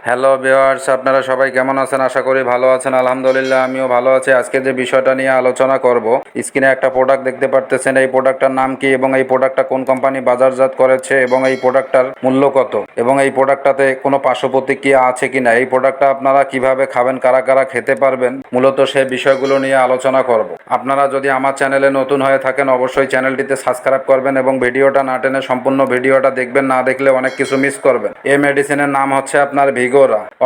Hello viewers, আপনারা সবাই কেমন আছেন? আশা করি ভালো আছেন। আলহামদুলিল্লাহ আমিও ভালো আছি। আজকে যে বিষয়টা নিয়ে আলোচনা করব, স্ক্রিনে একটা প্রোডাক্ট দেখতে পারতেছেন। এই প্রোডাক্টটার নাম কি এবং এই প্রোডাক্টটা কোন কোম্পানি বাজারজাত করেছে এবং এই প্রোডাক্টটার মূল্য কত এবং এই প্রোডাক্টটাতে কোনো পার্শ্ব প্রতিক্রিয়া আছে কিনা, এই প্রোডাক্টটা আপনারা কিভাবে খাবেন, কারা কারা খেতে পারবেন, মূলত সেই বিষয়গুলো নিয়ে আলোচনা করব। আপনারা যদি আমার চ্যানেলে নতুন হয়ে থাকেন অবশ্যই চ্যানেলটিতে সাবস্ক্রাইব করবেন এবং ভিডিওটা না টেনে সম্পূর্ণ ভিডিওটা দেখবেন, না দেখলে অনেক কিছু মিস করবেন। এই মেডিসিনের নাম হচ্ছে আপনার ভিগোরা,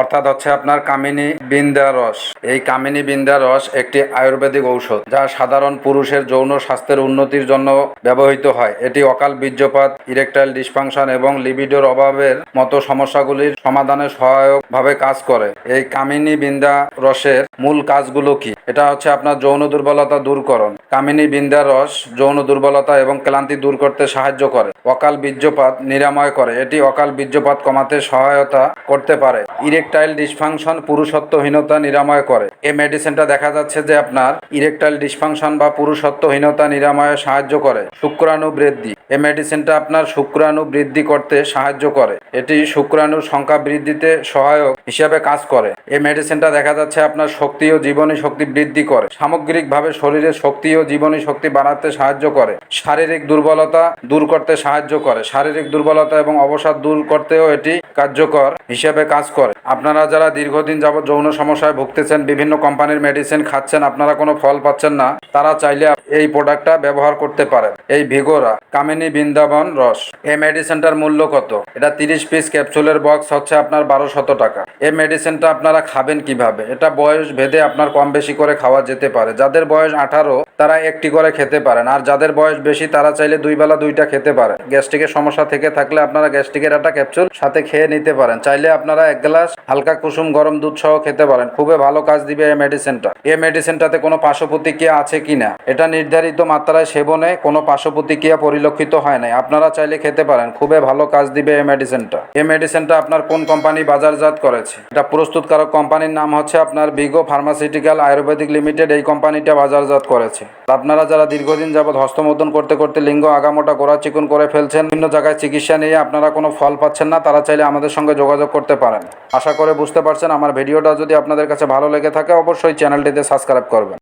অর্থাৎ হচ্ছে আপনার কামিনী বিন্দা রস। এই কামিনী বিন্দা রস একটি আয়ুর্বেদিক ঔষধ যা সাধারণ পুরুষের যৌন স্বাস্থ্যের উন্নতির জন্য ব্যবহৃত হয়। এটি অকাল বীর্যপাত, ইরেকটাইল ডিসফাংশন এবং লিবিডোর অভাবের মতো সমস্যাগুলির সমাধানে সহায়কভাবে কাজ করে। এই কামিনী বিন্দা রসের মূল কাজগুলো কি? এটা হচ্ছে আপনার যৌন দুর্বলতা দূরকরণ। কামিনী বিন্দা রস যৌন দুর্বলতা এবং ক্লান্তি দূর করতে সাহায্য করে। অকাল বীর্যপাত নিরাময় করে। এটি অকাল বীর্যপাত কমাতে সহায়তা করতে পারে। ইরেকটাইল ডিসফাংশন পুরুষত্বহীনতা নিরাময় করে। এই মেডিসিনটা দেখা যাচ্ছে যে আপনার ইরেকটাইল ডিসফাংশন বা পুরুষত্বহীনতা নিরাময়ে সাহায্য করে। শুক্রাণু বৃদ্ধি। এই মেডিসিনটা আপনার শুক্রাণু বৃদ্ধি করতে সাহায্য করে। এটি শুক্রাণুর সংখ্যা বৃদ্ধিতে সহায়ক হিসাবে কাজ করে। এই মেডিসিনটা দেখা যাচ্ছে আপনার শক্তি ও জীবনী শক্তি বৃদ্ধি করে। সামগ্রিকভাবে শরীরের শক্তি ও জীবনী শক্তি বাড়াতে সাহায্য করে। শারীরিক দুর্বলতা দূর করতে সাহায্য করে। শারীরিক দুর্বলতা এবং অবসাদ দূর করতেও এটি কার্যকর হিসেবে কাজ করে। আপনারা যারা দীর্ঘদিন যাবত যৌন সমস্যায় ভুগতেছেন, বিভিন্ন কোম্পানির মেডিসিন খাচ্ছেন, আপনারা কোনো ফল পাচ্ছেন না, তারা চাইলে এই প্রোডাক্টটা ব্যবহার করতে পারেন। এই ভিগোরা কামিনী বৃন্দাবন রস। এই মেডিসিনটার মূল্য কত? এটা 30 পিস ক্যাপসুলের বক্স হচ্ছে আপনার 1200 টাকা। এই মেডিসিনটা আপনারা খাবেন কিভাবে? এটা বয়স ভেদে আপনার কম বেশি করে খাওয়া যেতে পারে। যাদের বয়স 18 তারা একটি করে খেতে পারেন, আর যাদের বয়স বেশি তারা চাইলে 2 বেলা 2টা খেতে পারেন। গ্যাস্ট্রিকের সমস্যা থেকে থাকলে আপনারা গ্যাস্ট্রিকের একটা ক্যাপসুল সাথে খেয়ে নিতে পারেন। চাইলে আপনারা 1 গ্লাস হালকা কুসুম গরম দুধ সহ খেতে পারেন। খুবই ভালো কাজ দিবে এই মেডিসিনটা। এই মেডিসিনটাতে কোনো পার্শ্ব প্রতিক্রিয়া আছে কিনা, এটা নির্ধারিত মাত্রায় সেবনে কোনো পার্শ্ব প্রতিক্রিয়া পরিলক্ষিত হয় নাই। আপনারা চাইলে খেতে পারেন। খুবই ভালো কাজ দিবে এই মেডিসিনটা। এই মেডিসিনটা আপনার কোন কোম্পানি বাজারজাত করেছে? এটা প্রস্তুতকারক কোম্পানির নাম হচ্ছে আপনার ভিগো ফার্মাসিউটিক্যাল আয়ুর্বেদিক লিমিটেড। এই কোম্পানিটা বাজারজাত করেছে। আপনারা যারা দীর্ঘদিন যাবত হস্তমোদন করতে করতে লিঙ্গ আগামোটা গোড়া চিকন করে ফেলছেন, বিভিন্ন জায়গায় চিকিৎসা নিয়ে আপনারা কোনো ফল পাচ্ছেন না, তারা চাইলে আমাদের সঙ্গে যোগাযোগ করতে পারেন। আশা করে বুঝতে পারছেন। আমার ভিডিওটা যদি আপনাদের কাছে ভালো লেগে থাকে অবশ্যই চ্যানেলটিতে সাবস্ক্রাইব করবেন।